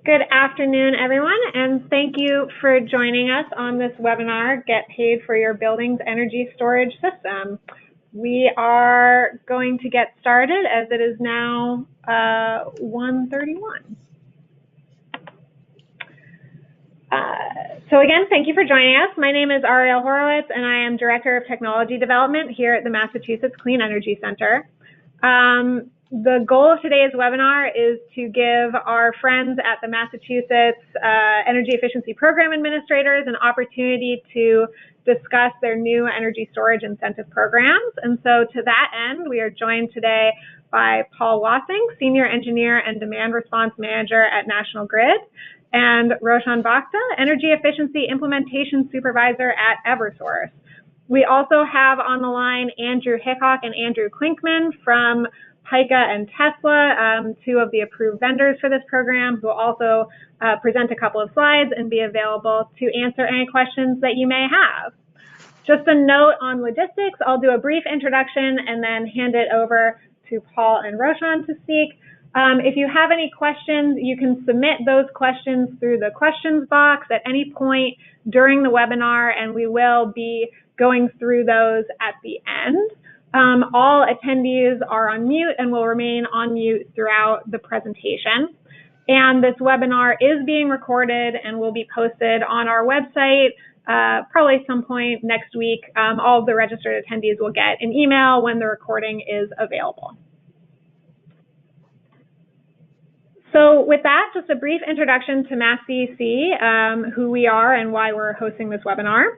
Good afternoon, everyone, and thank you for joining us on this webinar, Get Paid for Your Building's Energy Storage System. We are going to get started as it is now 1:31. So again, thank you for joining us. My name is Ariel Horowitz, and I am Director of Technology Development here at the Massachusetts Clean Energy Center. The goal of today's webinar is to give our friends at the Massachusetts Energy Efficiency Program Administrators an opportunity to discuss their new energy storage incentive programs. And so to that end, we are joined today by Paul Wassing, Senior Engineer and Demand Response Manager at National Grid, and Roshan Bhakta, Energy Efficiency Implementation Supervisor at Eversource. We also have on the line Andrew Hickok and Andrew Klinkman from Pika and Tesla, two of the approved vendors for this program, who will also present a couple of slides and be available to answer any questions that you may have. Just a note on logistics, I'll do a brief introduction and then hand it over to Paul and Roshan to speak. If you have any questions, you can submit those questions through the questions box at any point during the webinar, and we will be going through those at the end. All attendees are on mute and will remain on mute throughout the presentation. And this webinar is being recorded and will be posted on our website probably some point next week. All of the registered attendees will get an email when the recording is available. So with that, just a brief introduction to MassCEC, who we are and why we're hosting this webinar.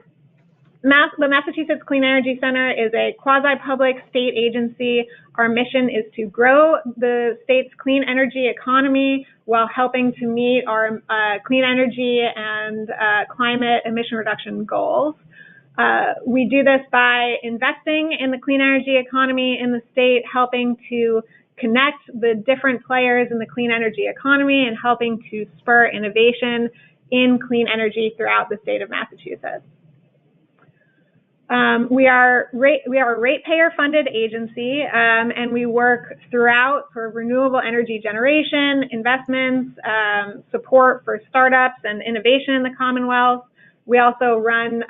The Massachusetts Clean Energy Center is a quasi-public state agency. Our mission is to grow the state's clean energy economy while helping to meet our clean energy and climate emission reduction goals. We do this by investing in the clean energy economy in the state, helping to connect the different players in the clean energy economy and helping to spur innovation in clean energy throughout the state of Massachusetts. We are a ratepayer-funded agency, and we work throughout for renewable energy generation, investments, support for startups and innovation in the Commonwealth. We also run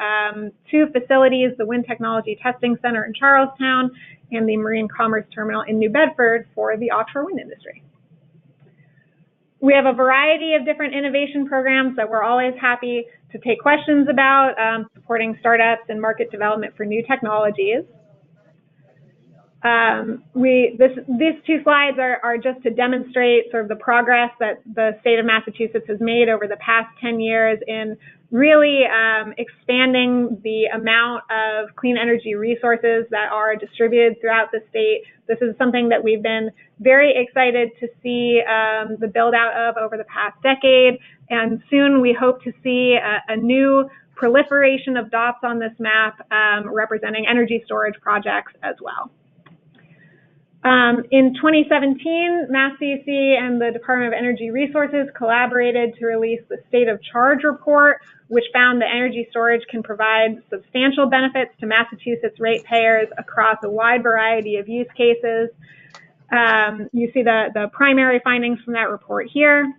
two facilities, the Wind Technology Testing Center in Charlestown and the Marine Commerce Terminal in New Bedford for the offshore wind industry. We have a variety of different innovation programs that we're always happy to take questions about, supporting startups and market development for new technologies. These two slides are just to demonstrate sort of the progress that the state of Massachusetts has made over the past 10 years in really expanding the amount of clean energy resources that are distributed throughout the state. This is something that we've been very excited to see the build out of over the past decade, and soon we hope to see a new proliferation of dots on this map representing energy storage projects as well. In 2017, MassCEC and the Department of Energy Resources collaborated to release the State of Charge report, which found that energy storage can provide substantial benefits to Massachusetts ratepayers across a wide variety of use cases. You see the primary findings from that report here.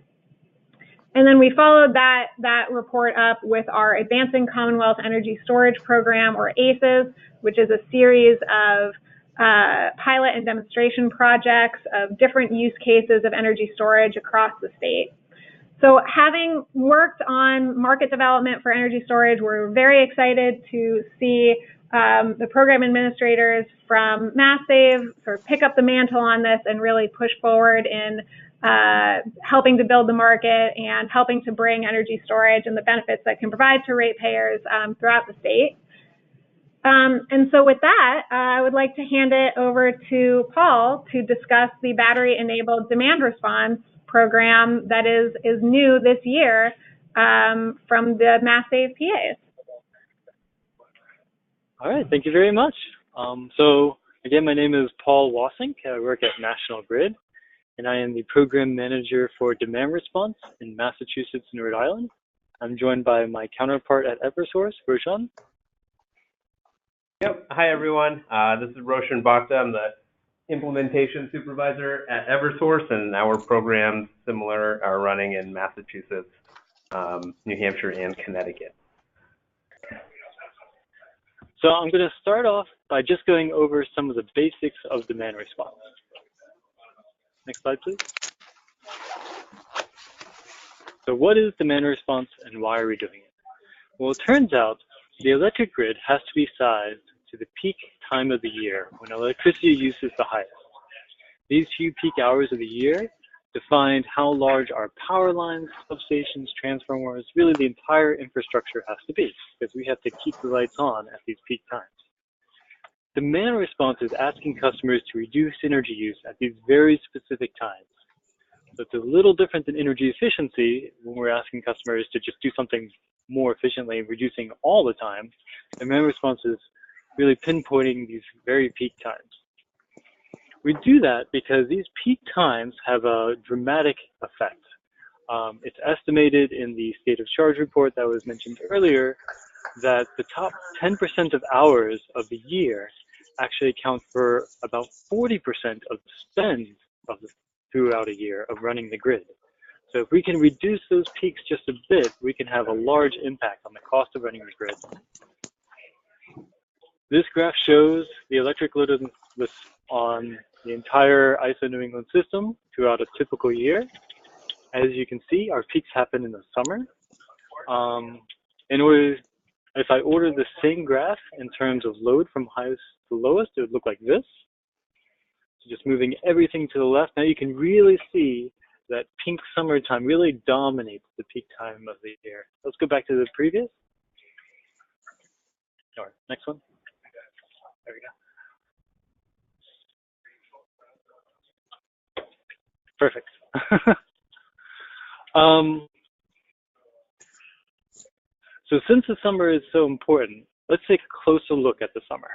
And then we followed that report up with our Advancing Commonwealth Energy Storage Program, or ACES, which is a series of pilot and demonstration projects of different use cases of energy storage across the state. So having worked on market development for energy storage, we're very excited to see the program administrators from MassSave sort of pick up the mantle on this and really push forward in helping to build the market and helping to bring energy storage and the benefits that can provide to ratepayers throughout the state. And so with that, I would like to hand it over to Paul to discuss the battery-enabled demand response program that is new this year from the MassSave PAs. All right, thank you very much. So again, my name is Paul Wassing. I work at National Grid, and I am the Program Manager for Demand Response in Massachusetts and Rhode Island. I'm joined by my counterpart at Eversource, Roshan. Yep. Hi, everyone. This is Roshan Bhakta. I'm the implementation supervisor at Eversource, and our programs similar are running in Massachusetts, New Hampshire, and Connecticut. So I'm going to start off by just going over some of the basics of demand response. Next slide, please. So what is demand response and why are we doing it? Well, it turns out the electric grid has to be sized to the peak time of the year when electricity use is the highest. These few peak hours of the year define how large our power lines, substations, transformers, really the entire infrastructure has to be, because we have to keep the lights on at these peak times. Demand response is asking customers to reduce energy use at these very specific times. So it's a little different than energy efficiency when we're asking customers to just do something more efficiently, reducing all the time. Demand response is really pinpointing these very peak times. We do that because these peak times have a dramatic effect. It's estimated in the state of charge report that was mentioned earlier that the top 10% of hours of the year actually account for about 40% of the spend of throughout a year of running the grid. So if we can reduce those peaks just a bit, we can have a large impact on the cost of running the grid. This graph shows the electric load on the entire ISO New England system throughout a typical year. As you can see, our peaks happen in the summer. If I order the same graph in terms of load from highest to lowest, it would look like this. So just moving everything to the left, now you can really see that pink summertime really dominates the peak time of the year. Let's go back to the previous. All right, next one. There we go. Perfect. So since the summer is so important, let's take a closer look at the summer.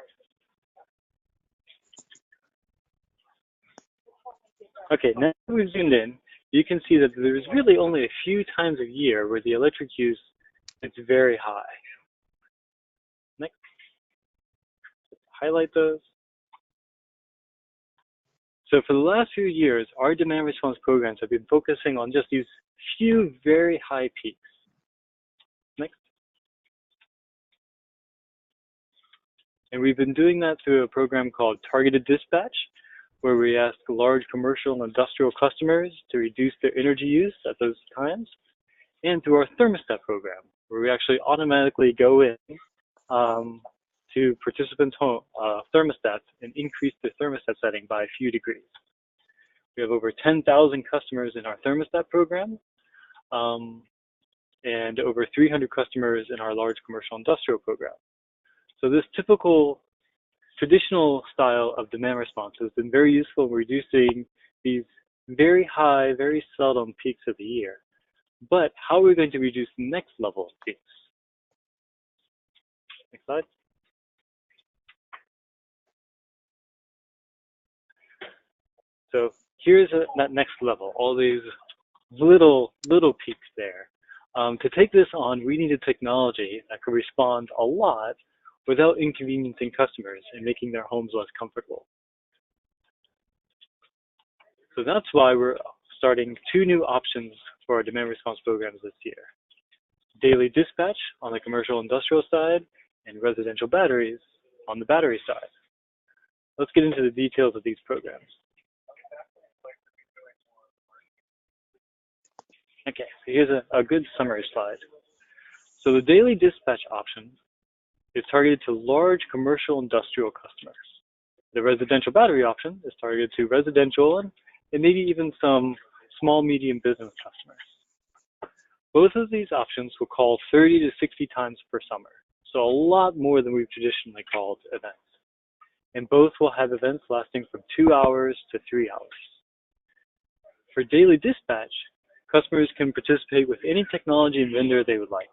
Okay, now that we've zoomed in, you can see that there's really only a few times a year where the electric use is very high. Next. Highlight those. So for the last few years, our demand response programs have been focusing on just these few very high peaks. Next. And we've been doing that through a program called Targeted Dispatch, where we ask large commercial and industrial customers to reduce their energy use at those times, and through our thermostat program, where we actually automatically go in to participants' home thermostats and increase the thermostat setting by a few degrees. We have over 10,000 customers in our thermostat program, and over 300 customers in our large commercial industrial program. So this typical traditional style of demand response has been very useful in reducing these very high, very seldom peaks of the year. But how are we going to reduce the next level of peaks? Next slide. So here's that next level, all these little peaks there. To take this on, we need a technology that can respond a lot without inconveniencing customers and making their homes less comfortable. So that's why we're starting 2 new options for our demand response programs this year. Daily dispatch on the commercial industrial side and residential batteries on the battery side. Let's get into the details of these programs. Okay, so here's a good summary slide. So the daily dispatch option is targeted to large commercial industrial customers. The residential battery option is targeted to residential and maybe even some small, medium business customers. Both of these options will call 30 to 60 times per summer, so a lot more than we've traditionally called events. And both will have events lasting from 2 hours to 3 hours. For daily dispatch, customers can participate with any technology and vendor they would like.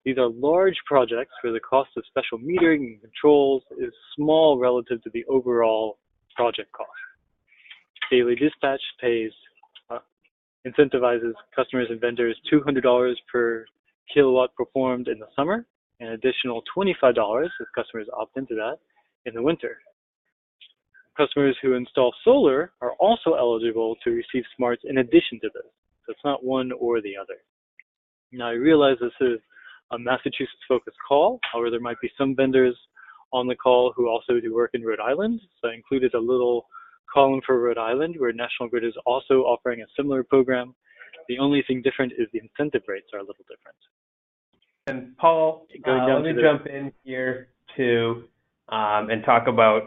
These are large projects where the cost of special metering and controls is small relative to the overall project cost. Daily dispatch incentivizes customers and vendors $200 per kilowatt performed in the summer, and an additional $25 if customers opt into that in the winter. customers who install solar are also eligible to receive smarts in addition to this. So it's not one or the other. Now, I realize this is a Massachusetts-focused call. However, there might be some vendors on the call who also do work in Rhode Island. So I included a little column for Rhode Island, where National Grid is also offering a similar program. The only thing different is the incentive rates are a little different. And Paul, let me jump in here too and talk about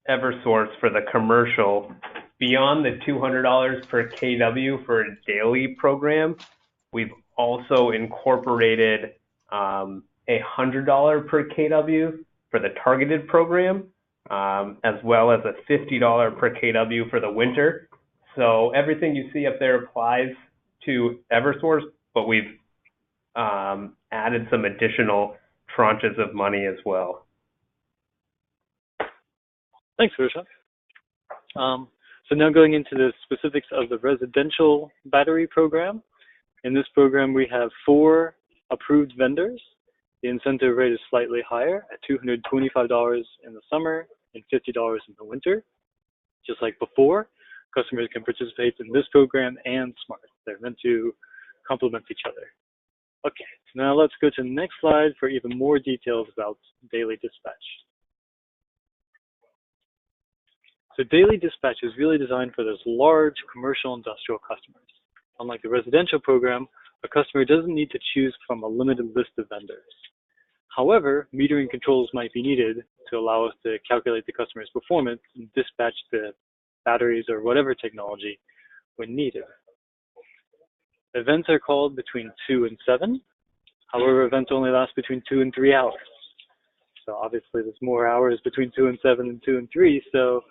Eversource for the commercial. Beyond the $200 per kW for a daily program, we've also incorporated a $100 per kW for the targeted program, as well as a $50 per kW for the winter. So everything you see up there applies to Eversource, but we've added some additional tranches of money as well. Thanks, Risha. So now going into the specifics of the residential battery program. In this program, we have 4 approved vendors. The incentive rate is slightly higher at $225 in the summer and $50 in the winter. Just like before, customers can participate in this program and SMART. They're meant to complement each other. Okay, so now let's go to the next slide for even more details about daily dispatch. So daily dispatch is really designed for those large commercial industrial customers. Unlike the residential program, a customer doesn't need to choose from a limited list of vendors. However, metering controls might be needed to allow us to calculate the customer's performance and dispatch the batteries or whatever technology when needed. Events are called between 2 and 7. However, events only last between 2 and 3 hours. So obviously there's more hours between 2 and 7 than 2 and 3. So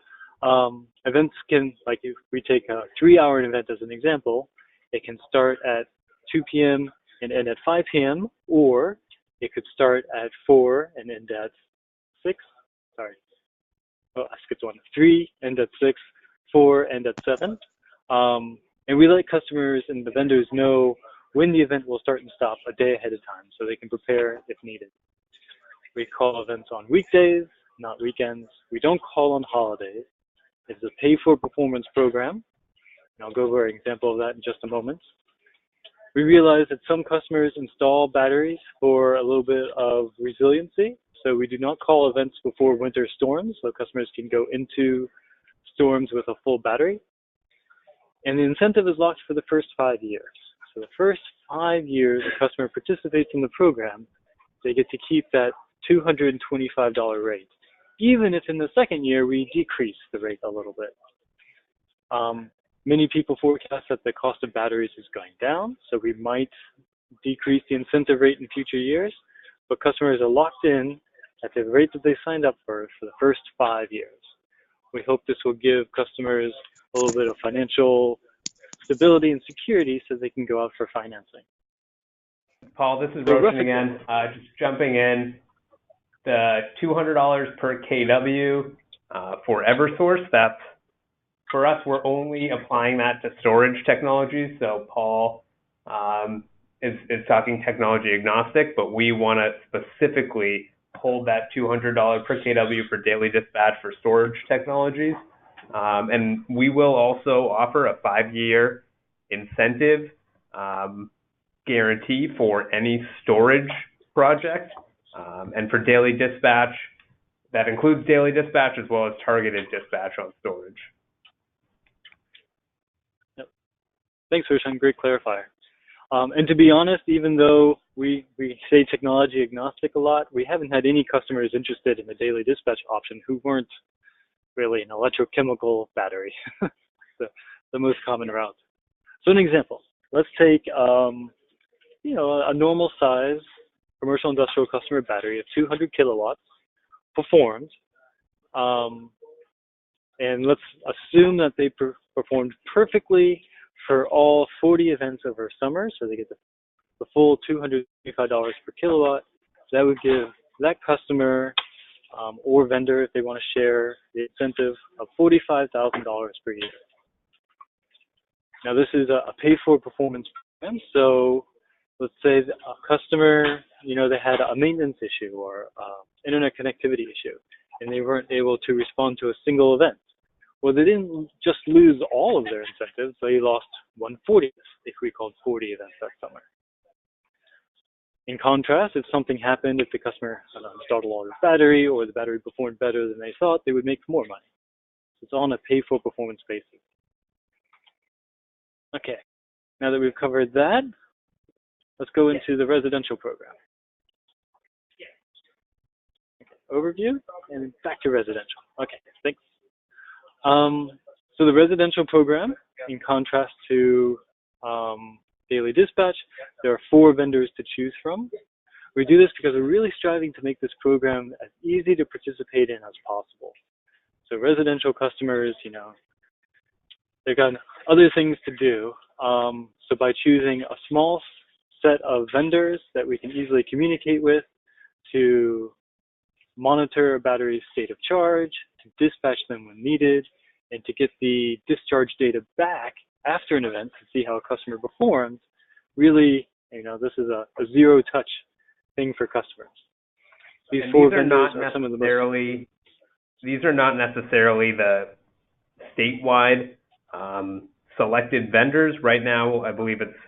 events can, like if we take a 3-hour event as an example, it can start at 2 p.m. and end at 5 p.m. or it could start at 4 and end at 6. Sorry. Oh, I skipped one. 3, end at 6, 4, end at 7. And we let customers and the vendors know when the event will start and stop a day ahead of time so they can prepare if needed. We call events on weekdays, not weekends. We don't call on holidays. It's a pay-for-performance program. And I'll go over an example of that in just a moment. We realize that some customers install batteries for a little bit of resiliency. So we do not call events before winter storms, so customers can go into storms with a full battery. And the incentive is locked for the first 5 years. So the first 5 years a customer participates in the program, they get to keep that $225 rate, even if in the second year we decrease the rate a little bit. Many people forecast that the cost of batteries is going down, so we might decrease the incentive rate in future years, but customers are locked in at the rate that they signed up for the first 5 years. We hope this will give customers a little bit of financial stability and security so they can go out for financing. Paul, this is Roshan again. Just jumping in, the $200 per kW for Eversource, that's, for us, we're only applying that to storage technologies. So Paul is talking technology agnostic, but we want to specifically hold that $200 per kW for daily dispatch for storage technologies. And we will also offer a 5-year incentive guarantee for any storage project. And for daily dispatch, that includes daily dispatch as well as targeted dispatch on storage. Yep. Thanks, Roshan. Great clarifier. And to be honest, even though we say technology agnostic a lot, we haven't had any customers interested in the daily dispatch option who weren't really an electrochemical battery, the most common route. So an example, let's take a normal size commercial industrial customer battery of 200 kilowatts performed, and let's assume that they performed perfectly for all 40 events over summer, so they get the full $225 per kilowatt. That would give that customer or vendor, if they want to share, the incentive of $45,000 per year. Now this is a pay-for-performance program, so let's say a customer, they had a maintenance issue or internet connectivity issue, and they weren't able to respond to a single event. Well, they didn't just lose all of their incentives, they lost 1/40th if we called 40 events that summer. In contrast, if something happened, if the customer installed a larger battery or the battery performed better than they thought, they would make more money. It's on a pay-for-performance basis. Okay, now that we've covered that, let's go into the residential program. Overview, and back to residential. Okay, thanks. So the residential program, in contrast to daily dispatch, there are 4 vendors to choose from. We do this because we're really striving to make this program as easy to participate in as possible. So residential customers, they've got other things to do. So by choosing a small set of vendors that we can easily communicate with to monitor a battery's state of charge, to dispatch them when needed, and to get the discharge data back after an event to see how a customer performs, really, this is a zero-touch thing for customers. These 4 vendors are some of the most... These are not necessarily the statewide selected vendors. Right now, I believe it's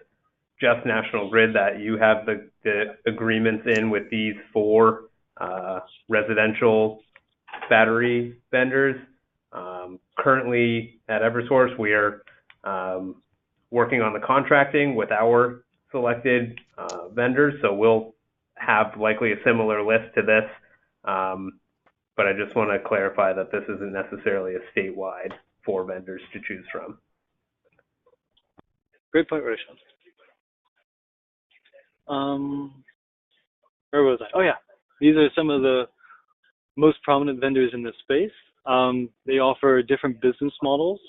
just National Grid that you have the agreements in with these 4 residential battery vendors. Currently at Eversource, we are working on the contracting with our selected vendors, so we'll have likely a similar list to this, but I just want to clarify that this isn't necessarily a statewide 4 vendors to choose from. Great point, Roshan. Where was I? Oh yeah, these are some of the most prominent vendors in this space. They offer different business models.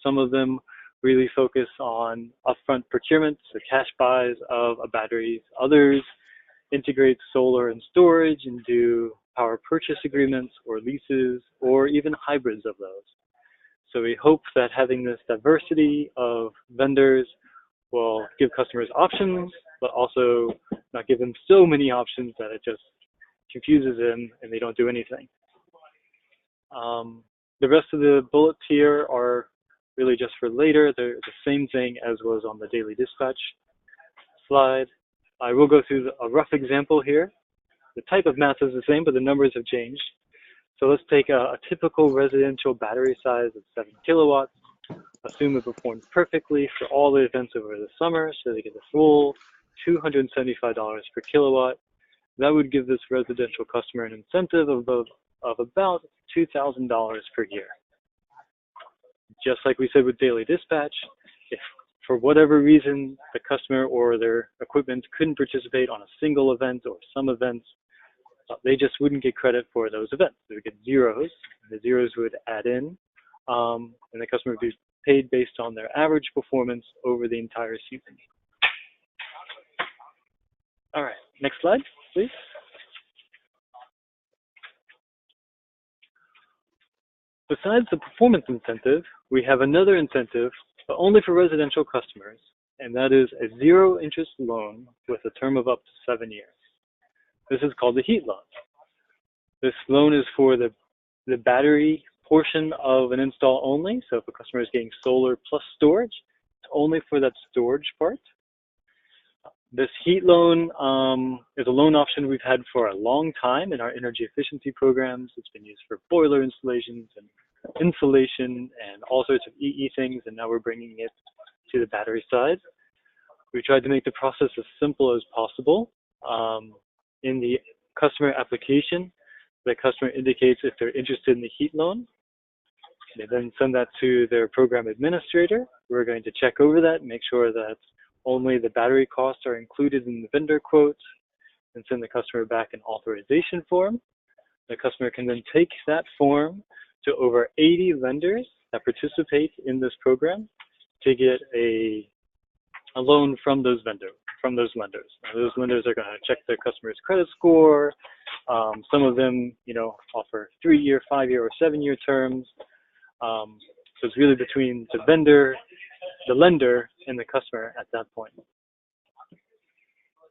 Some of them really focus on upfront procurement, so cash buys of a battery. Others integrate solar and storage and do power purchase agreements or leases or even hybrids of those. So we hope that having this diversity of vendors will give customers options, but also not give them so many options that it just confuses them and they don't do anything. The rest of the bullets here are really just for later. They're the same thing as was on the daily dispatch slide. I will go through a rough example here. The type of math is the same, but the numbers have changed. So let's take a typical residential battery size of 7 kilowatts. Assume it performed perfectly for all the events over the summer, so they get the full $275 per kilowatt. That would give this residential customer an incentive of about $2,000 per year. Just like we said with daily dispatch, if for whatever reason the customer or their equipment couldn't participate on a single event or some events, they just wouldn't get credit for those events. They would get zeros, and the zeros would add in, and the customer would be paid based on their average performance over the entire season. All right, next slide, please. Besides the performance incentive, we have another incentive, but only for residential customers, and that is a zero-interest loan with a term of up to 7 years. This is called the heat loan. This loan is for the battery portion of an install only, so if a customer is getting solar plus storage, it's only for that storage part. This heat loan is a loan option we've had for a long time in our energy efficiency programs. It's been used for boiler installations and insulation and all sorts of EE things, and now we're bringing it to the battery side. We tried to make the process as simple as possible. In the customer application, the customer indicates if they're interested in the heat loan. They then send that to their program administrator. We're going to check over that and make sure that only the battery costs are included in the vendor quotes and send the customer back an authorization form. The customer can then take that form to over 80 vendors that participate in this program to get a loan from those lenders. Now, those lenders are going to check their customer's credit score. Some of them, offer 3-year, 5-year, or 7-year terms. So it's really between the vendor, the lender, and the customer at that point.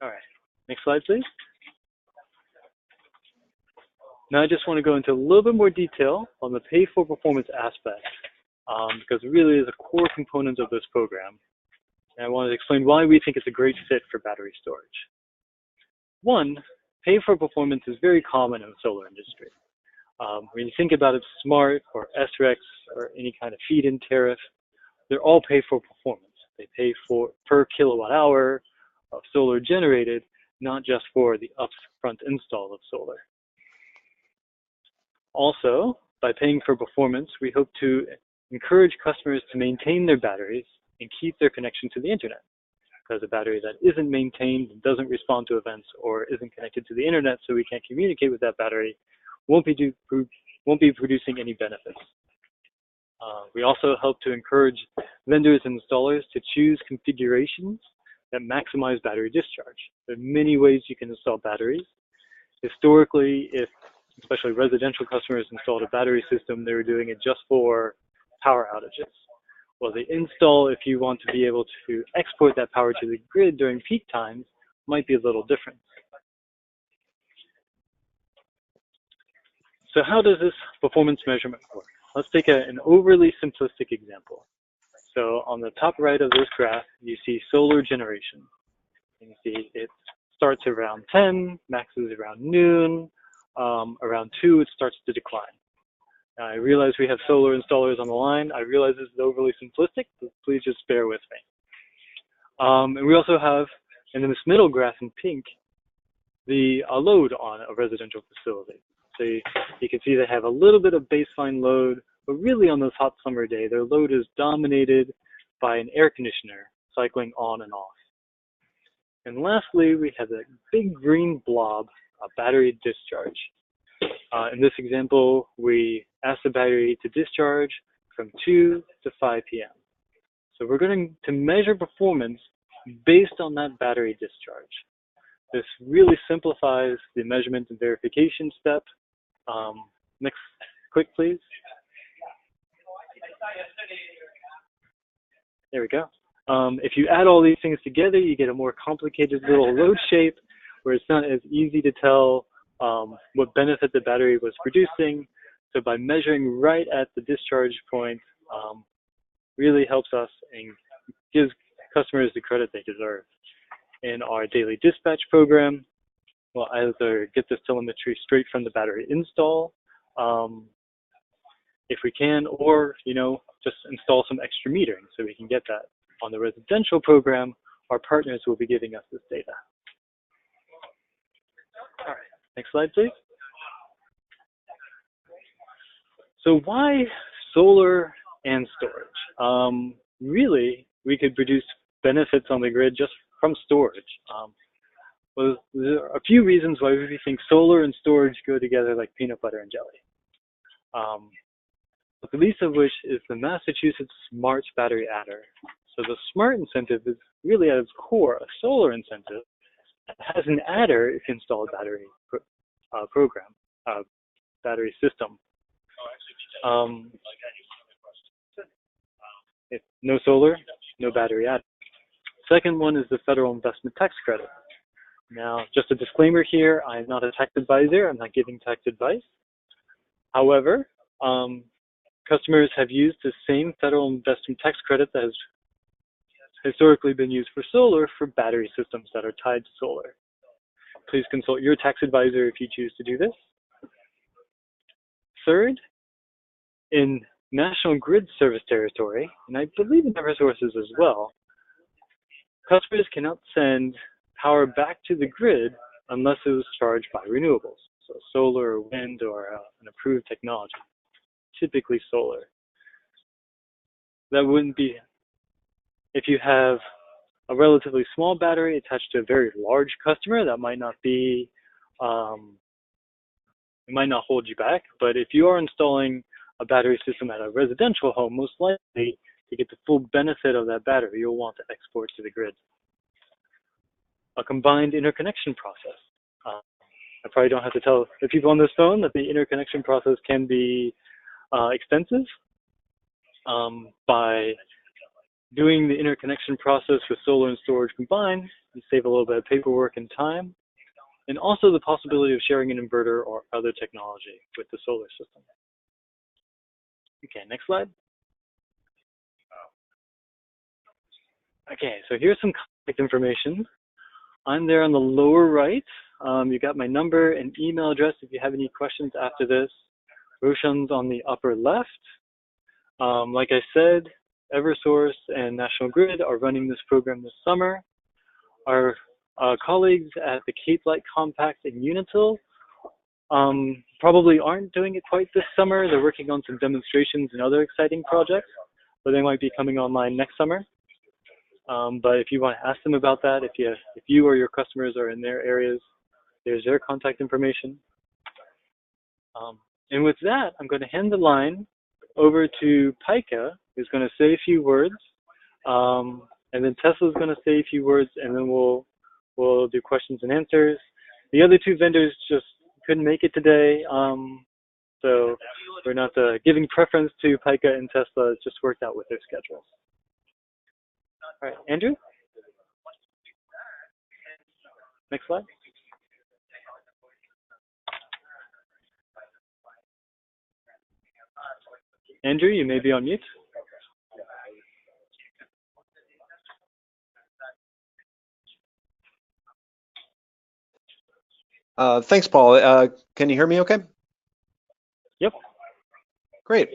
All right, next slide, please. Now I just want to go into a little bit more detail on the pay for performance aspect, because it really is a core component of this program. And I want to explain why we think it's a great fit for battery storage. One, pay for performance is very common in the solar industry. When you think about it, SMART or SREX or any kind of feed-in tariff, they're all pay for performance. They pay for per kilowatt hour of solar generated, not just for the upfront install of solar. Also, by paying for performance, we hope to encourage customers to maintain their batteries and keep their connection to the internet. Because a battery that isn't maintained and doesn't respond to events or isn't connected to the internet so we can't communicate with that battery won't be producing any benefits. We also help to encourage vendors and installers to choose configurations that maximize battery discharge. There are many ways you can install batteries. Historically, if especially residential customers installed a battery system, they were doing it just for power outages. Well, the install, if you want to be able to export that power to the grid during peak times, might be a little different. So how does this performance measurement work? Let's take an overly simplistic example. So on the top right of this graph, you see solar generation. And you see it starts around 10, maxes around noon, around 2, it starts to decline. Now, I realize we have solar installers on the line. I realize this is overly simplistic, but please just bear with me. And we also have, and in this middle graph in pink, the load on a residential facility. So you can see they have a little bit of baseline load, but really on this hot summer day, their load is dominated by an air conditioner cycling on and off. And lastly, we have that big green blob of battery discharge. In this example, we ask the battery to discharge from 2 to 5 p.m. So we're going to measure performance based on that battery discharge. This really simplifies the measurement and verification step. Next, click please. There we go. If you add all these things together, you get a more complicated little load shape where it's not as easy to tell what benefit the battery was producing. So by measuring right at the discharge point, really helps us and gives customers the credit they deserve. In our daily dispatch program, we'll either get this telemetry straight from the battery install, if we can, or just install some extra metering so we can get that. On the residential program, our partners will be giving us this data. All right, next slide, please. So why solar and storage? Really, we could produce benefits on the grid just from storage. Well, there are a few reasons why we think solar and storage go together like peanut butter and jelly. But the least of which is the Massachusetts SMART battery adder. So the SMART incentive is really at its core a solar incentive that has an adder if you install a battery battery system. If no solar, no battery adder. Second one is the federal investment tax credit. Now, just a disclaimer here, I'm not a tax advisor, I'm not giving tax advice. However, customers have used the same federal investment tax credit that has historically been used for solar for battery systems that are tied to solar. Please consult your tax advisor if you choose to do this. Third, in National Grid service territory, and I believe in Eversources as well, customers cannot send power back to the grid unless it was charged by renewables, so solar or wind or an approved technology, typically solar. That wouldn't be, if you have a relatively small battery attached to a very large customer, that might not be, it might not hold you back, but if you are installing a battery system at a residential home, most likely to get the full benefit of that battery, you'll want to export to the grid. A combined interconnection process. I probably don't have to tell the people on this phone that the interconnection process can be extensive. By doing the interconnection process with solar and storage combined, you save a little bit of paperwork and time. and also the possibility of sharing an inverter or other technology with the solar system. Okay, next slide. Okay, so here's some contact information. I'm there on the lower right. You got my number and email address if you have any questions after this. Roshan's on the upper left. Like I said, Eversource and National Grid are running this program this summer. Our colleagues at the Cape Light Compact and Unitil probably aren't doing it quite this summer. They're working on some demonstrations and other exciting projects, but they might be coming online next summer. But if you want to ask them about that, if you or your customers are in their areas, there's their contact information. And with that, I'm going to hand the line over to Pika, who's going to say a few words, and then Tesla's going to say a few words, and then we'll do questions and answers. The other two vendors just couldn't make it today, so we're not giving preference to Pika and Tesla. It's just worked out with their schedules. All right, Andrew? Next slide. Andrew, you may be on mute. Thanks, Paul. Can you hear me okay? Yep. Great.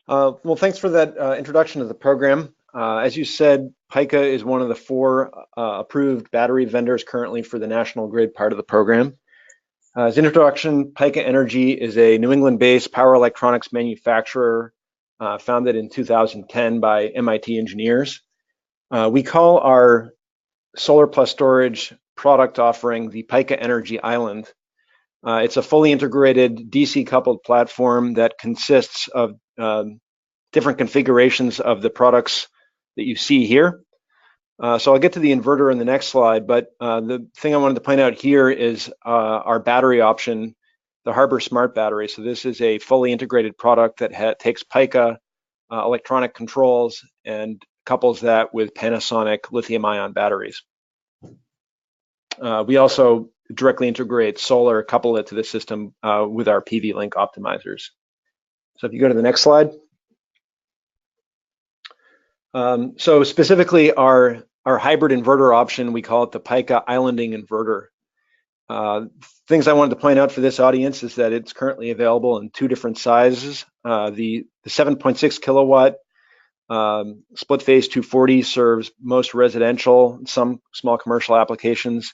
Well, thanks for that introduction to the program. As you said, Pika is one of the 4 approved battery vendors currently for the National Grid part of the program. As introduction, Pika Energy is a New England-based power electronics manufacturer founded in 2010 by MIT engineers. We call our solar plus storage product offering the Pika Energy Island. It's a fully integrated DC coupled platform that consists of different configurations of the products that you see here. So I'll get to the inverter in the next slide, but the thing I wanted to point out here is our battery option, the Harbor Smart Battery. So this is a fully integrated product that takes Pika electronic controls and couples that with Panasonic lithium-ion batteries. We also directly integrate solar, couple it to the system with our PV Link optimizers. So if you go to the next slide. So specifically our hybrid inverter option, we call it the Pika Islanding Inverter. Things I wanted to point out for this audience is that it's currently available in 2 different sizes. The 7.6 kilowatt split phase 240 serves most residential, some small commercial applications.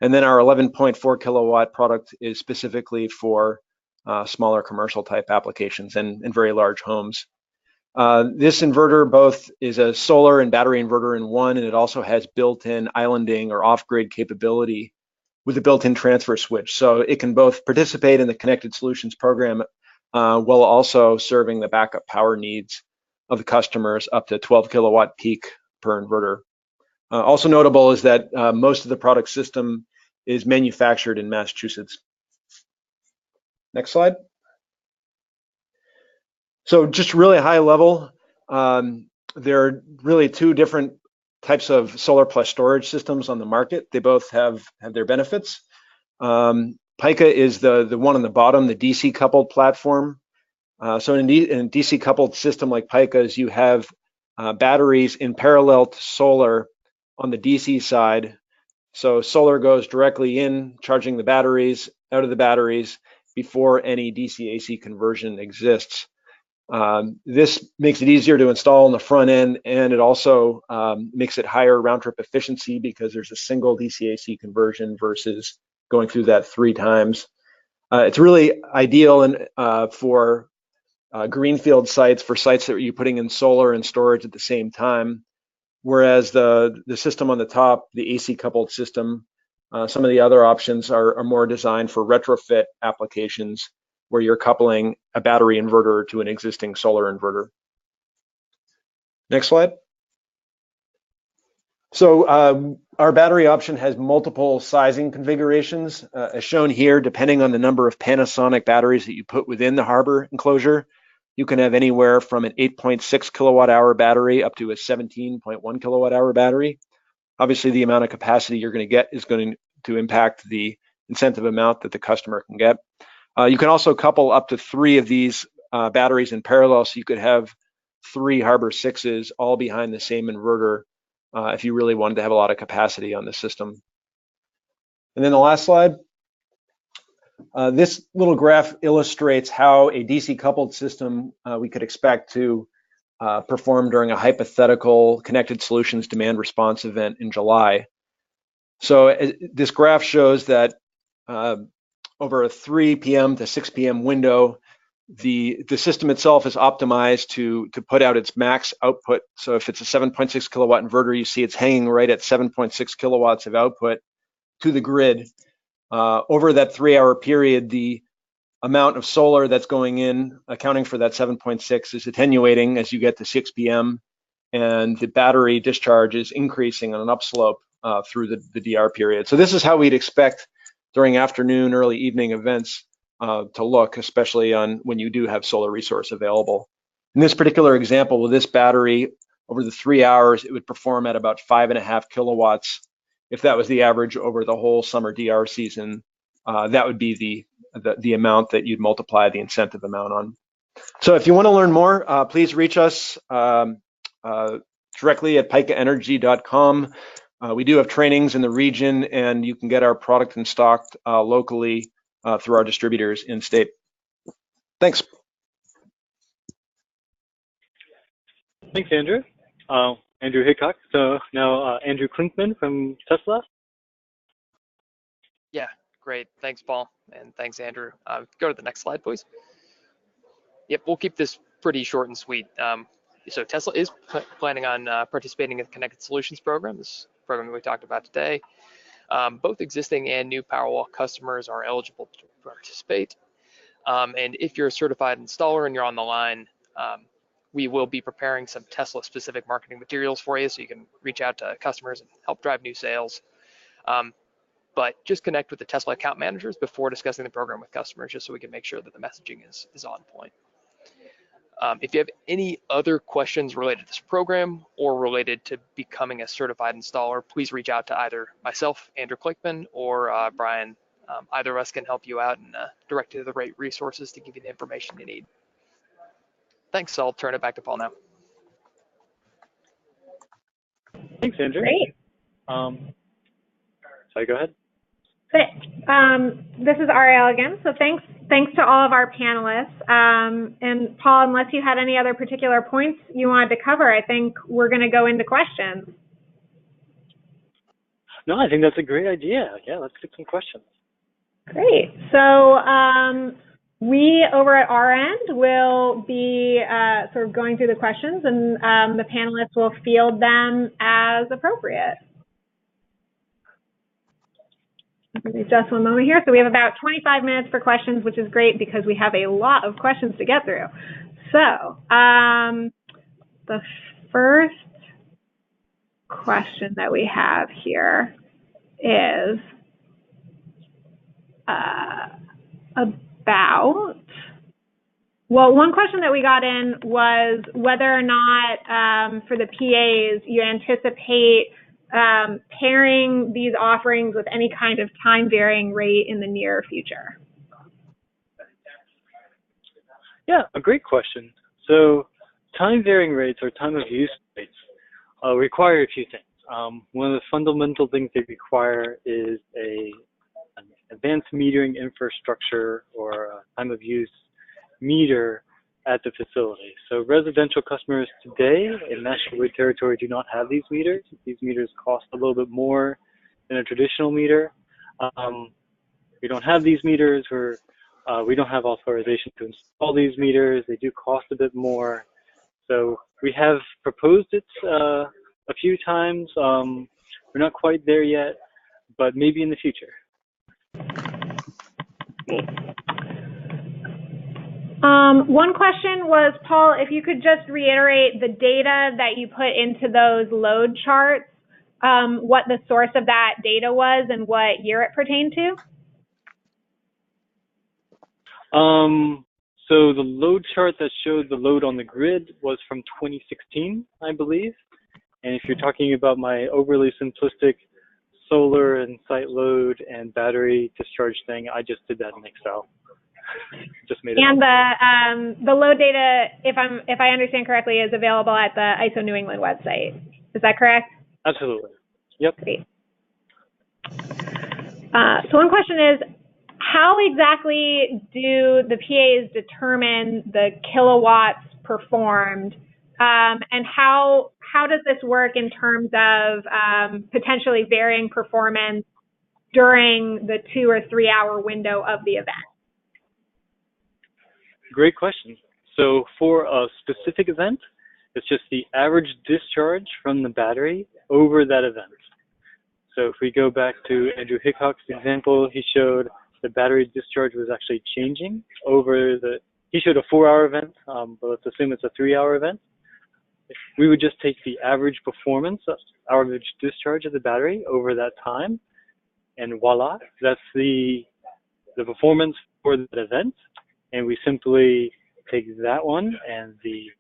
And then our 11.4 kilowatt product is specifically for smaller commercial type applications and very large homes. This inverter both is a solar and battery inverter in one, and it also has built-in islanding or off-grid capability with a built-in transfer switch. So it can both participate in the Connected Solutions program while also serving the backup power needs of the customers up to 12 kilowatt peak per inverter. Also notable is that most of the product system is manufactured in Massachusetts. Next slide. So just really high level, there are really 2 different types of solar plus storage systems on the market. They both have their benefits. Pika is the one on the bottom, the DC coupled platform. So in a DC coupled system like Pika's, you have batteries in parallel to solar on the DC side. So solar goes directly in, charging the batteries, out of the batteries before any DC-AC conversion exists. This makes it easier to install on the front end, and it also makes it higher round trip efficiency because there's a single DC-AC conversion versus going through that 3 times. It's really ideal for greenfield sites, for sites that you're putting in solar and storage at the same time. Whereas the system on the top, the AC coupled system, some of the other options are more designed for retrofit applications where you're coupling a battery inverter to an existing solar inverter. Next slide. So our battery option has multiple sizing configurations, as shown here. Depending on the number of Panasonic batteries that you put within the Harbor enclosure, you can have anywhere from an 8.6 kilowatt hour battery up to a 17.1 kilowatt hour battery. Obviously, the amount of capacity you're going to get is going to impact the incentive amount that the customer can get. You can also couple up to 3 of these batteries in parallel, so you could have 3 Harbor 6s all behind the same inverter if you really wanted to have a lot of capacity on the system. And then the last slide. This little graph illustrates how a DC coupled system we could expect to perform during a hypothetical connected solutions demand response event in July. So this graph shows that over a 3 p.m. to 6 p.m. window, the system itself is optimized to put out its max output. So if it's a 7.6 kilowatt inverter, you see it's hanging right at 7.6 kilowatts of output to the grid. Over that 3-hour period, the amount of solar that's going in, accounting for that 7.6, is attenuating as you get to 6 p.m. and the battery discharge is increasing on an upslope through the DR period. So this is how we'd expect during afternoon, early evening events to look, especially on when you do have solar resource available. In this particular example, with this battery, over the 3 hours, it would perform at about 5.5 kilowatts. If that was the average over the whole summer DR season, that would be the amount that you'd multiply the incentive amount on. So if you want to learn more, please reach us directly at pikaenergy.com. We do have trainings in the region, and you can get our product in stock locally through our distributors in state. Thanks. Thanks, Andrew. Andrew Hickok. So now Andrew Klinkman from Tesla. Yeah, great. Thanks, Paul, and thanks, Andrew. Go to the next slide, please. Yep, we'll keep this pretty short and sweet. So Tesla is planning on participating in the Connected Solutions program, this program that we talked about today. Both existing and new Powerwall customers are eligible to participate. And if you're a certified installer and you're on the line, we will be preparing some Tesla-specific marketing materials for you so you can reach out to customers and help drive new sales. But just connect with the Tesla account managers before discussing the program with customers, just so we can make sure that the messaging is on point. If you have any other questions related to this program or related to becoming a certified installer, please reach out to either myself, Andrew Klickman, or Brian. Either of us can help you out and direct you to the right resources to give you the information you need. Thanks. I'll turn it back to Paul now. Thanks, Andrew. Great. Sorry, go ahead. This is Ariel again. So thanks to all of our panelists. And Paul, unless you had any other particular points you wanted to cover, I think we're going to go into questions. No, I think that's a great idea. Yeah, let's get some questions. Great. So we over at our end will be sort of going through the questions, and the panelists will field them as appropriate. Just one moment here. So we have about 25 minutes for questions, which is great because we have a lot of questions to get through. So the first question that we have here is about, well, one question that we got in was whether or not for the PAs you anticipate pairing these offerings with any kind of time varying rate in the near future. Yeah, a great question. So time varying rates or time of use rates require a few things. One of the fundamental things they require is an advanced metering infrastructure or a time of use meter at the facility. So residential customers today in National Grid territory do not have these meters. These meters cost a little bit more than a traditional meter. We don't have these meters, we don't have authorization to install these meters. They do cost a bit more. So we have proposed it a few times. We're not quite there yet, but maybe in the future. One question was, Paul, if you could just reiterate the data that you put into those load charts, what the source of that data was and what year it pertained to? So the load chart that showed the load on the grid was from 2016, I believe. And if you're talking about my overly simplistic solar and site load and battery discharge thing, I just did that in Excel. Just made it And up. the load data, if I understand correctly, is available at the ISO New England website. Is that correct? Absolutely. Yep. Great. So one question is, how exactly do the PAs determine the kilowatts performed, and how does this work in terms of potentially varying performance during the 2 or 3 hour window of the event? Great question. So for a specific event, it's just the average discharge from the battery over that event. So if we go back to Andrew Hickok's example, he showed the battery discharge was actually changing over he showed a 4 hour event, but let's assume it's a 3 hour event. We would just take the average performance, average discharge of the battery over that time, and voila, that's the performance for that event. And we simply take that one and the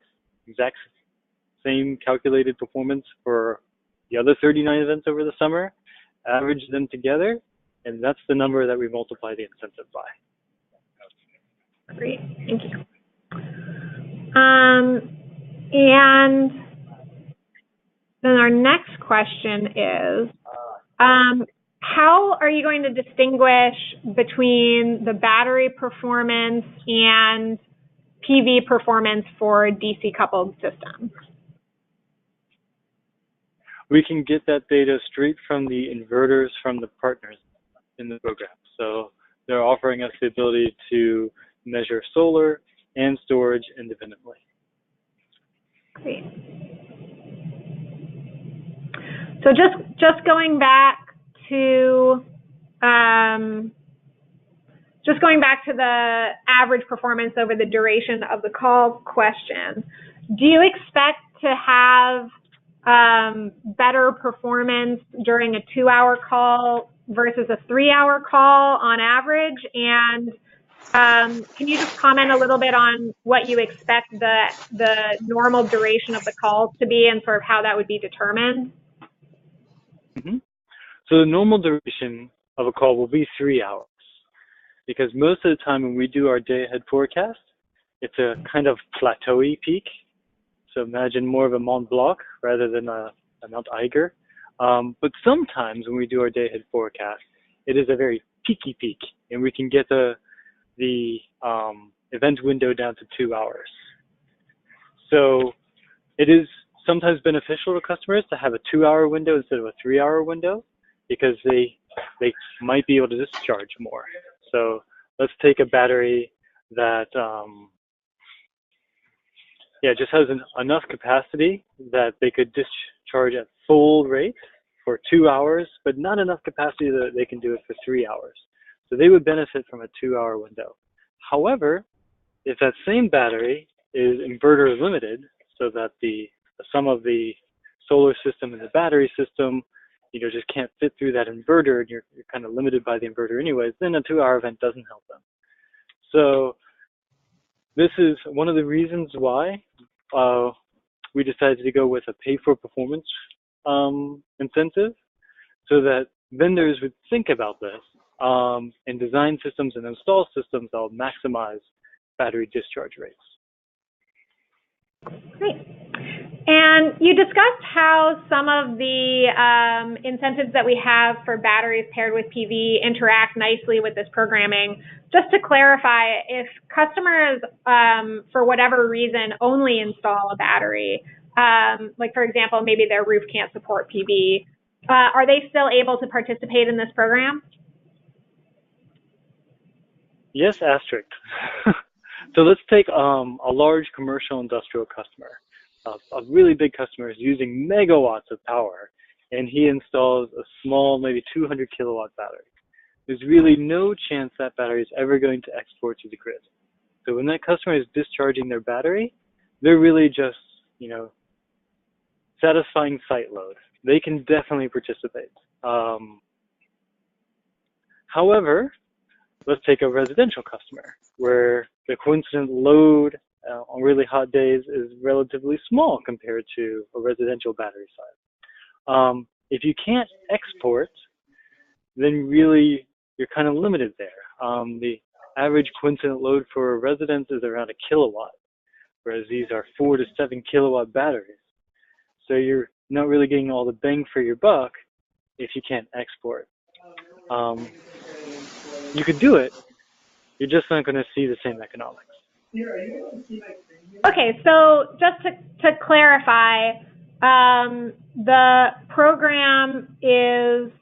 exact same calculated performance for the other 39 events over the summer, average them together, and that's the number that we multiply the incentive by. Great, thank you. And then our next question is, how are you going to distinguish between the battery performance and PV performance for DC coupled systems? We can get that data straight from the inverters from the partners in the program. So they're offering us the ability to measure solar and storage independently. Great. So just going back to the average performance over the duration of the call question, do you expect to have better performance during a 2 hour call versus a 3 hour call on average? And can you just comment a little bit on what you expect the normal duration of the calls to be and sort of how that would be determined? Mm-hmm. So the normal duration of a call will be 3 hours, because most of the time when we do our day ahead forecast, it's a kind of plateau-y peak. So imagine more of a Mont Blanc rather than a Mount Eiger. But sometimes when we do our day ahead forecast, it is a very peaky peak, and we can get the event window down to 2 hours. So it is sometimes beneficial to customers to have a 2 hour window instead of a 3 hour window, because they might be able to discharge more. So let's take a battery that just has enough capacity that they could discharge at full rate for 2 hours, but not enough capacity that they can do it for 3 hours. So they would benefit from a 2 hour window. However, if that same battery is inverter limited, so that the sum of the solar system and the battery system, just can't fit through that inverter, and you're kind of limited by the inverter anyways, then a 2 hour event doesn't help them. So this is one of the reasons why we decided to go with a pay for performance incentive, so that vendors would think about this and design systems and install systems that will maximize battery discharge rates. Great. And you discussed how some of the incentives that we have for batteries paired with PV interact nicely with this programming. Just to clarify, if customers, for whatever reason, only install a battery, like for example, maybe their roof can't support PV, are they still able to participate in this program? Yes, asterisk. So let's take a large commercial industrial customer. A really big customer is using megawatts of power, and he installs a small, maybe 200 kilowatt battery. There's really no chance that battery is ever going to export to the grid. So when that customer is discharging their battery, they're really just, satisfying site load. They can definitely participate. However, let's take a residential customer where the coincident load on really hot days is relatively small compared to a residential battery size. If you can't export, then really you're kind of limited there. The average coincident load for a residence is around 1 kilowatt, whereas these are 4 to 7 kilowatt batteries. So you're not really getting all the bang for your buck if you can't export. You could do it, you're just not going to see the same economics. Okay, so just to clarify, the program is,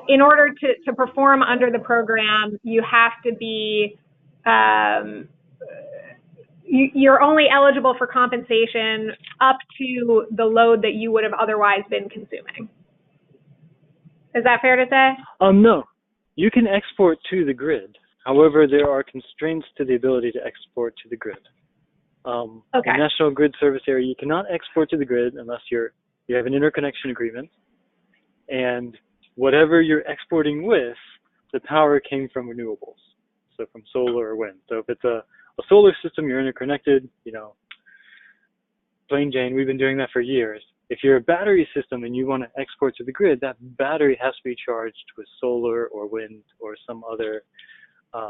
in order to perform under the program, you have to be, you're only eligible for compensation up to the load that you would have otherwise been consuming. Is that fair to say? No, you can export to the grid. However, there are constraints to the ability to export to the grid. Okay. In National Grid service area, you cannot export to the grid unless you have an interconnection agreement. And whatever you're exporting with, the power came from renewables, so from solar or wind. So if it's a solar system, you're interconnected, plain Jane, we've been doing that for years. If you're a battery system and you want to export to the grid, that battery has to be charged with solar or wind or some other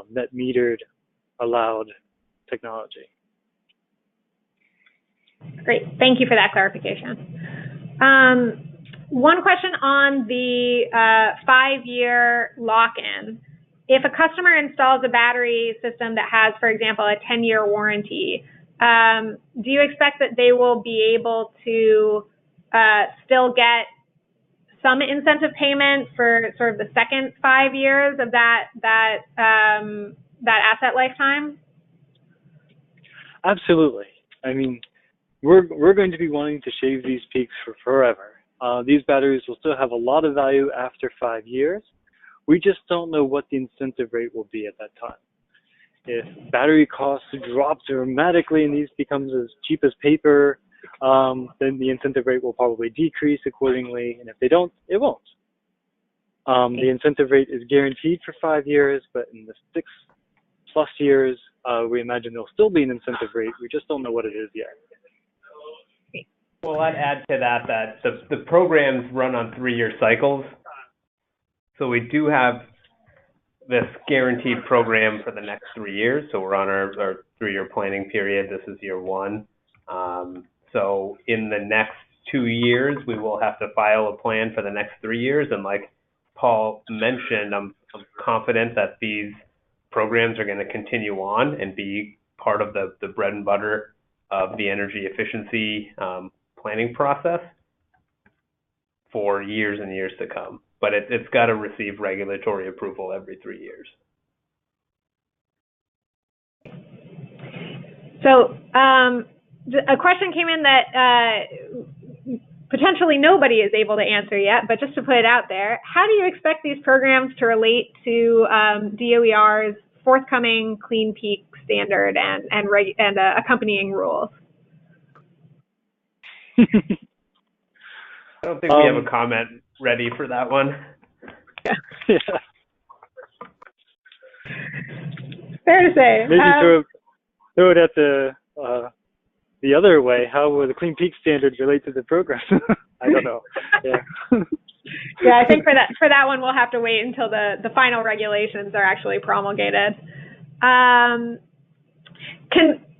net metered allowed technology. Great, thank you for that clarification. One question on the 5-year lock-in. If a customer installs a battery system that has, for example, a 10-year warranty, do you expect that they will be able to still get some incentive payment for sort of the second 5 years of that asset lifetime? Absolutely. I mean, we're going to be wanting to shave these peaks for forever. These batteries will still have a lot of value after 5 years. We just don't know what the incentive rate will be at that time. If battery costs drop dramatically and these becomes as cheap as paper, then the incentive rate will probably decrease accordingly. And if they don't, it won't. The incentive rate is guaranteed for 5 years, but in the 6+ years, we imagine there'll still be an incentive rate. We just don't know what it is yet. Well, I'd add to that the programs run on 3-year cycles. So we do have this guaranteed program for the next 3 years. So we're on our 3-year planning period. This is year 1. So in the next 2 years, we will have to file a plan for the next 3 years. And like Paul mentioned, I'm confident that these programs are going to continue on and be part of the bread and butter of the energy efficiency planning process for years and years to come. But it's got to receive regulatory approval every 3 years. So a question came in that potentially nobody is able to answer yet, but just to put it out there, how do you expect these programs to relate to DOER's forthcoming Clean Peak standard and accompanying rules? I don't think we have a comment ready for that one. Yeah. Fair to say. Maybe throw it at the other way. How will the Clean Peak standards relate to the program? I don't know. Yeah. Yeah, I think for that one we'll have to wait until the final regulations are actually promulgated.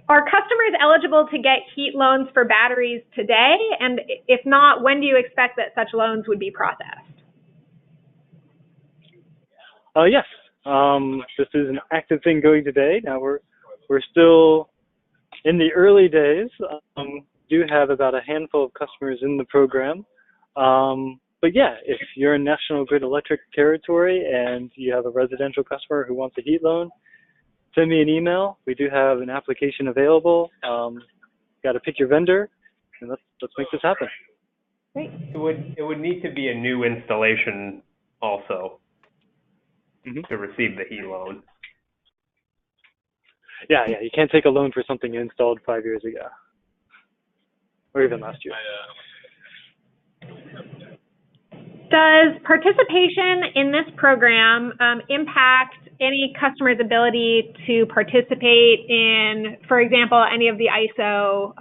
Are customers eligible to get heat loans for batteries today? And if not, when do you expect that such loans would be processed? Yes. This is an active thing going today. Now we're still in the early days. Do have about a handful of customers in the program. But yeah, if you're in National Grid Electric territory and you have a residential customer who wants a heat loan, send me an email. We do have an application available. Got to pick your vendor, and let's make this happen. Great. It would need to be a new installation also to receive the heat loan. Yeah. You can't take a loan for something you installed 5 years ago, or even last year. Does participation in this program impact any customer's ability to participate in, for example, any of the ISO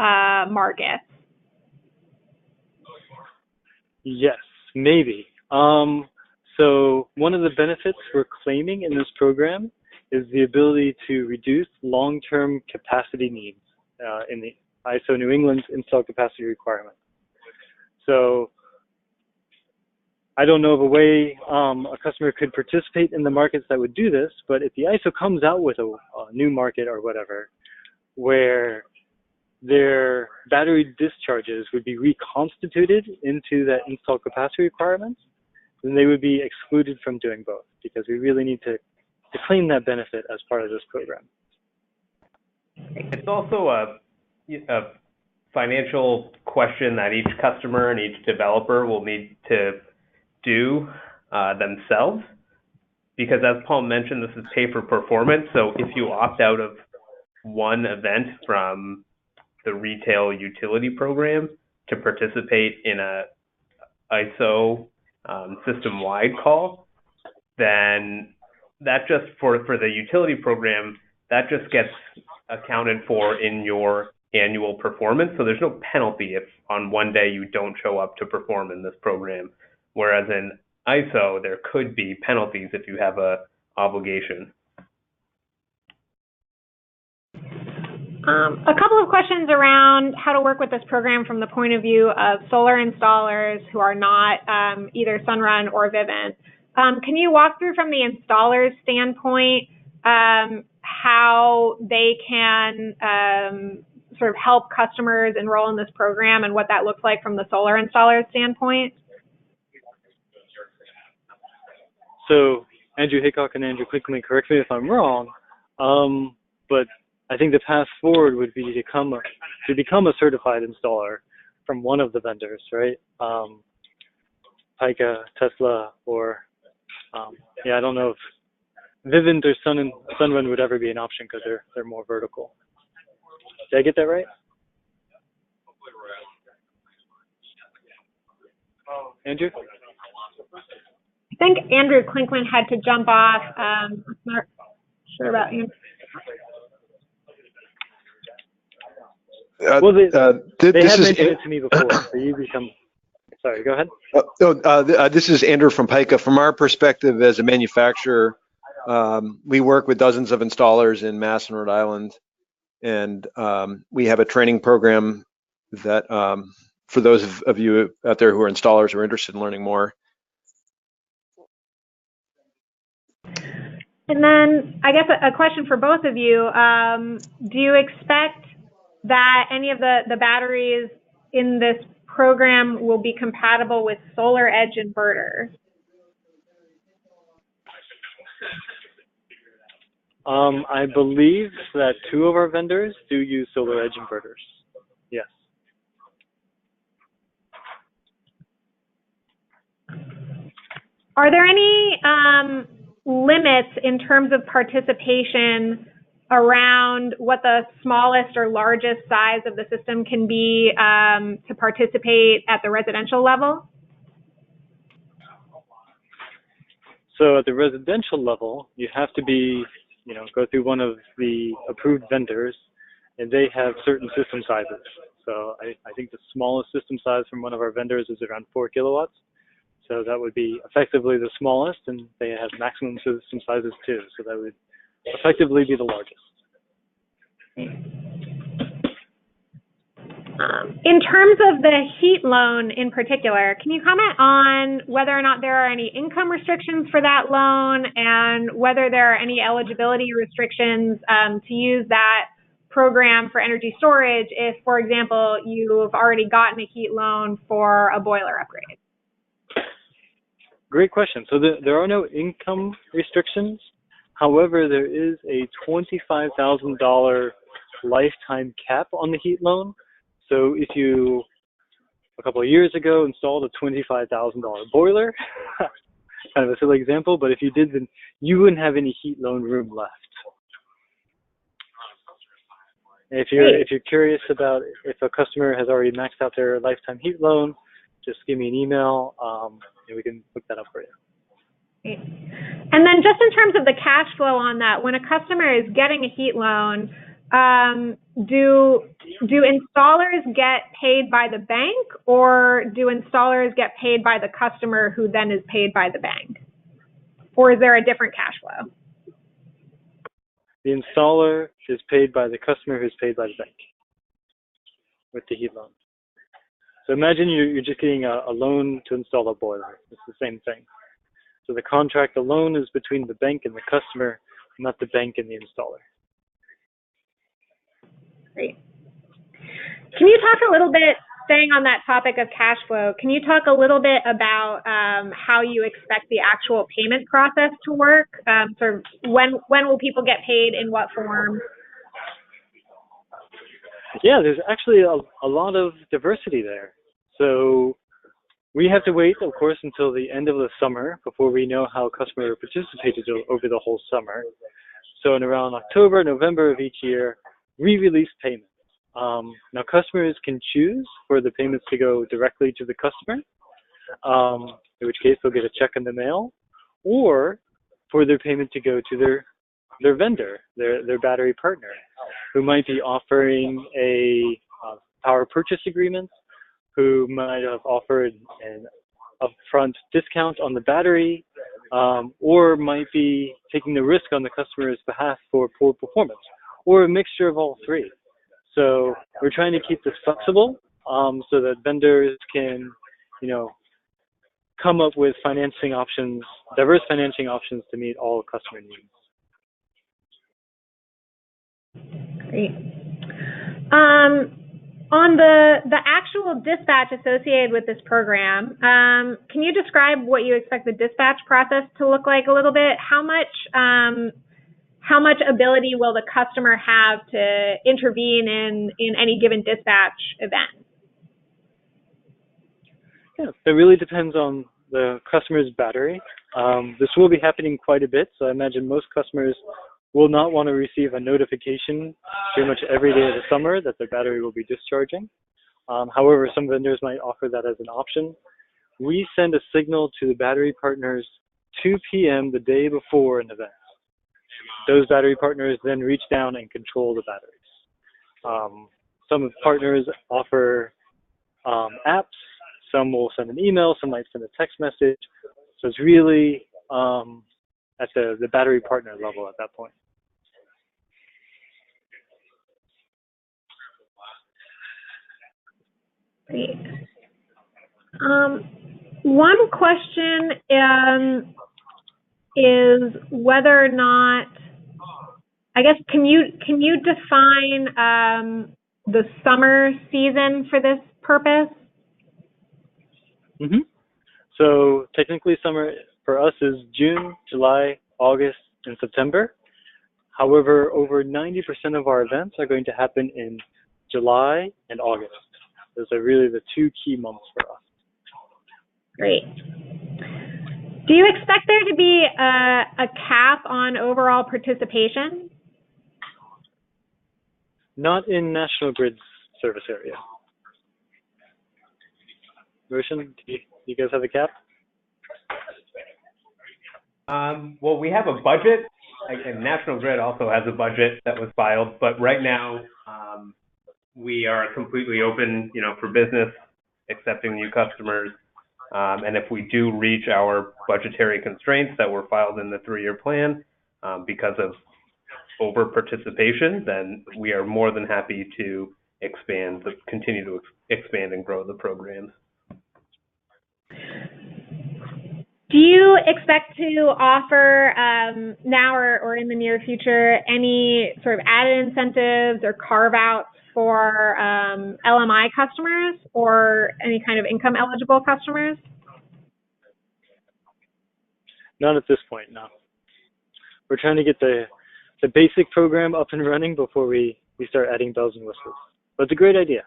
markets? Yes, maybe. So one of the benefits we're claiming in this program is the ability to reduce long-term capacity needs in the ISO New England's install capacity requirement. So I don't know of a way a customer could participate in the markets that would do this, but if the ISO comes out with a new market or whatever, where their battery discharges would be reconstituted into that install capacity requirements, then they would be excluded from doing both, because we really need to claim that benefit as part of this program. It's also a financial question that each customer and each developer will need to do themselves, because as Paul mentioned, this is pay for performance. So if you opt out of one event from the retail utility program to participate in a ISO system-wide call, then that just for the utility program, that just gets accounted for in your annual performance. So there's no penalty if on one day you don't show up to perform in this program. Whereas in ISO, there could be penalties if you have a obligation. A couple of questions around how to work with this program from the point of view of solar installers who are not either Sunrun or Vivint. Can you walk through from the installer's standpoint how they can sort of help customers enroll in this program and what that looks like from the solar installer's standpoint? So Andrew Hickok and Andrew Quickly, correct me if I'm wrong, but I think the path forward would be to become a certified installer from one of the vendors, right? Pika, Tesla, or I don't know if Vivint or Sunrun would ever be an option because they're more vertical. Did I get that right? Andrew? I think Andrew Klinkman had to jump off. I'm not sure about Andrew. Well, they have mentioned it to me before. So you become. Sorry, go ahead. This is Andrew from Pika. From our perspective as a manufacturer, we work with dozens of installers in Mass and Rhode Island, and we have a training program that for those of you out there who are installers who are interested in learning more. And then I guess a question for both of you. Do you expect that any of the batteries in this program will be compatible with solar edge inverters? I believe that 2 of our vendors do use solar edge inverters. Yes. Are there any limits in terms of participation around what the smallest or largest size of the system can be to participate at the residential level? So at the residential level, you have to be, go through one of the approved vendors, and they have certain system sizes. So I think the smallest system size from one of our vendors is around 4 kilowatts. So that would be effectively the smallest, and they have maximum system sizes too. So that would effectively be the largest. In terms of the heat loan in particular, can you comment on whether or not there are any income restrictions for that loan and whether there are any eligibility restrictions to use that program for energy storage if, for example, you've already gotten a heat loan for a boiler upgrade? Great question. So there are no income restrictions. However, there is a $25,000 lifetime cap on the heat loan. So if you, a couple of years ago, installed a $25,000 boiler, kind of a silly example, but if you did, then you wouldn't have any heat loan room left. If you're curious about if a customer has already maxed out their lifetime heat loan, just give me an email, and we can look that up for you. Great. And then just in terms of the cash flow on that, when a customer is getting a heat loan, do installers get paid by the bank, or do installers get paid by the customer who then is paid by the bank? or is there a different cash flow? The installer is paid by the customer who's paid by the bank with the heat loan. So imagine you're just getting a loan to install a boiler. It's the same thing. So the contract, the loan is between the bank and the customer, not the bank and the installer. Great. Can you talk a little bit, staying on that topic of cash flow, can you talk a little bit about how you expect the actual payment process to work? Sort of when will people get paid, in what form? Yeah, there's actually a lot of diversity there. So we have to wait, of course, until the end of the summer before we know how customers participated over the whole summer. So in around October, November of each year, we release payments. Now customers can choose for the payments to go directly to the customer, in which case they'll get a check in the mail, or for their payment to go to their vendor, their battery partner, who might be offering a power purchase agreement, who might have offered an upfront discount on the battery, or might be taking the risk on the customer's behalf for poor performance, or a mixture of all three. So we're trying to keep this flexible so that vendors can, come up with financing options, diverse financing options to meet all customer needs. Great. On the actual dispatch associated with this program, can you describe what you expect the dispatch process to look like a little bit? How much ability will the customer have to intervene in any given dispatch event? Yeah, it really depends on the customer's battery. This will be happening quite a bit, so I imagine most customers will not want to receive a notification pretty much every day of the summer that their battery will be discharging. However, some vendors might offer that as an option. We send a signal to the battery partners 2 p.m. the day before an event. Those battery partners then reach down and control the batteries. Some partners offer apps, some will send an email, some might send a text message. So it's really at the battery partner level at that point. Great. One question is whether or not, I guess, can you define the summer season for this purpose? Mm-hmm. So technically summer for us is June, July, August, and September. However, over 90% of our events are going to happen in July and August. Those are really the 2 key months for us. Great. Do you expect there to be a cap on overall participation? Not in National Grid's service area. Roshan, do you guys have a cap? Well, we have a budget, and National Grid also has a budget that was filed, but right now we are completely open, for business, accepting new customers. And if we do reach our budgetary constraints that were filed in the 3-year plan because of over participation, then we are more than happy to continue to expand and grow the programs. Do you expect to offer now or in the near future any sort of added incentives or carve-outs for LMI customers or any kind of income eligible customers? Not at this point, no. We're trying to get the basic program up and running before we start adding bells and whistles. But it's a great idea.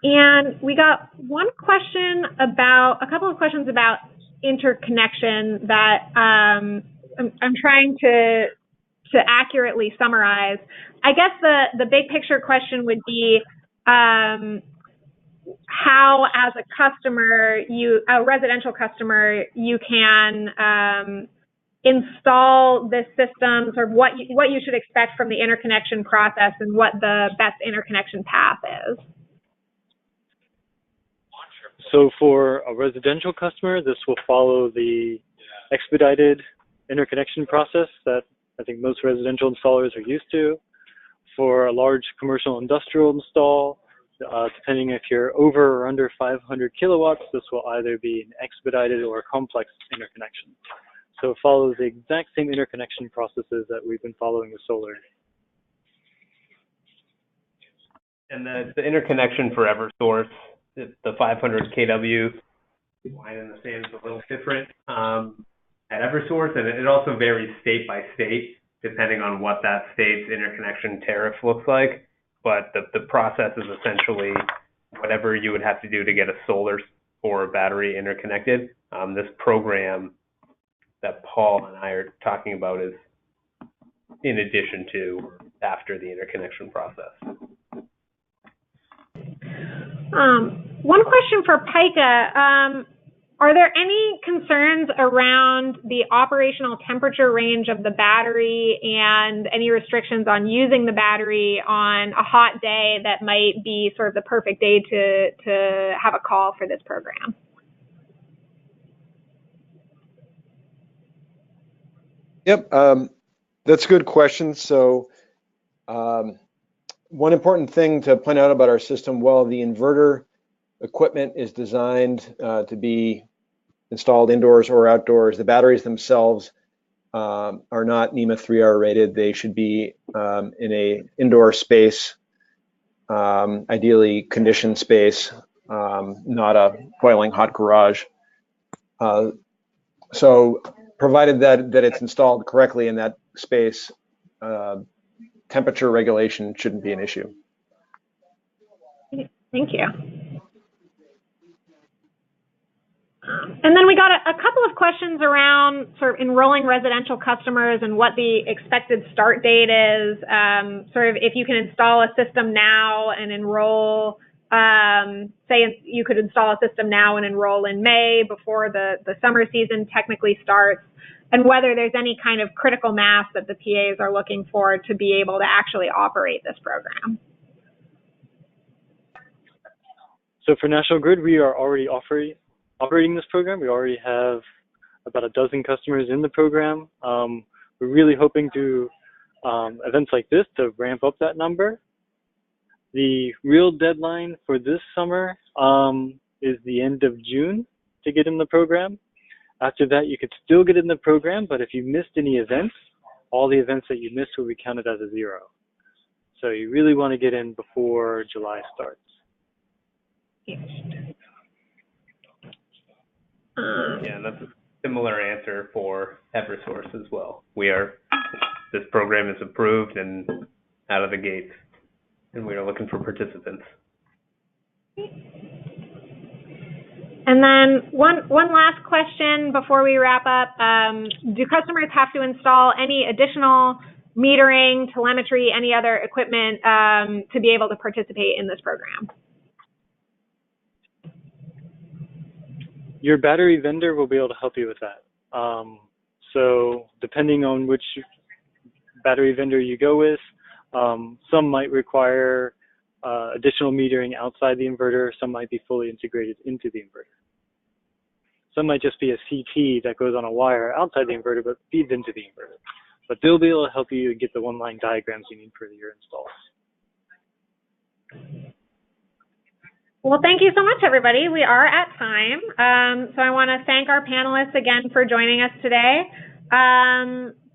And we got a couple of questions about interconnection that I'm trying to accurately summarize. I guess the big picture question would be how, as a customer, a residential customer, you can install this system, sort of what you should expect from the interconnection process and what the best interconnection path is. So for a residential customer, this will follow the expedited interconnection process that I think most residential installers are used to. For a large commercial industrial install, depending if you're over or under 500 kilowatts, this will either be an expedited or a complex interconnection. So it follows the exact same interconnection processes that we've been following with solar. And the interconnection for EverSource, the 500 kW line in the sand is a little different at EverSource, and it also varies state by state, depending on what that state's interconnection tariff looks like. But the process is essentially whatever you would have to do to get a solar or a battery interconnected. This program that Paul and I are talking about is in addition to after the interconnection process. One question for Pika. Are there any concerns around the operational temperature range of the battery and any restrictions on using the battery on a hot day that might be sort of the perfect day to have a call for this program? Yep, that's a good question. So one important thing to point out about our system, while the inverter equipment is designed to be installed indoors or outdoors, the batteries themselves are not NEMA 3R rated. They should be in a indoor space, ideally conditioned space, not a boiling hot garage. So provided that it's installed correctly in that space, temperature regulation shouldn't be an issue. Thank you. And then we got a couple of questions around sort of enrolling residential customers and what the expected start date is. Sort of if you can install a system now and enroll, say you could install a system now and enroll in May before the summer season technically starts, and whether there's any kind of critical mass that the PAs are looking for to be able to actually operate this program. So for National Grid, we are already operating this program. We already have about a dozen customers in the program. We're really hoping to events like this to ramp up that number. The real deadline for this summer is the end of June to get in the program. After that, you could still get in the program, but if you missed any events, all the events that you missed will be counted as a zero. So you really want to get in before July starts. Yeah, that's a similar answer for EverSource as well. This program is approved and out of the gates, and we are looking for participants. And then one last question before we wrap up. Do customers have to install any additional metering, telemetry, any other equipment to be able to participate in this program? Your battery vendor will be able to help you with that. So depending on which battery vendor you go with, some might require additional metering outside the inverter. Some might be fully integrated into the inverter. Some might just be a CT that goes on a wire outside the inverter but feeds into the inverter. But they'll be able to help you get the one-line diagrams you need for your installs. Well, thank you so much, everybody. We are at time. So I want to thank our panelists again for joining us today.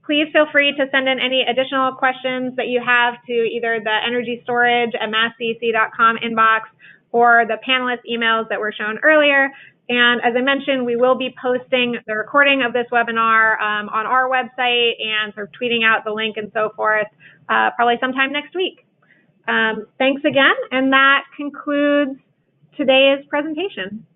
Please feel free to send in any additional questions that you have to either the energy storage at MassCEC.com inbox or the panelist emails that were shown earlier. And as I mentioned, we will be posting the recording of this webinar on our website and sort of tweeting out the link and so forth probably sometime next week. Thanks again, and that concludes today's presentation.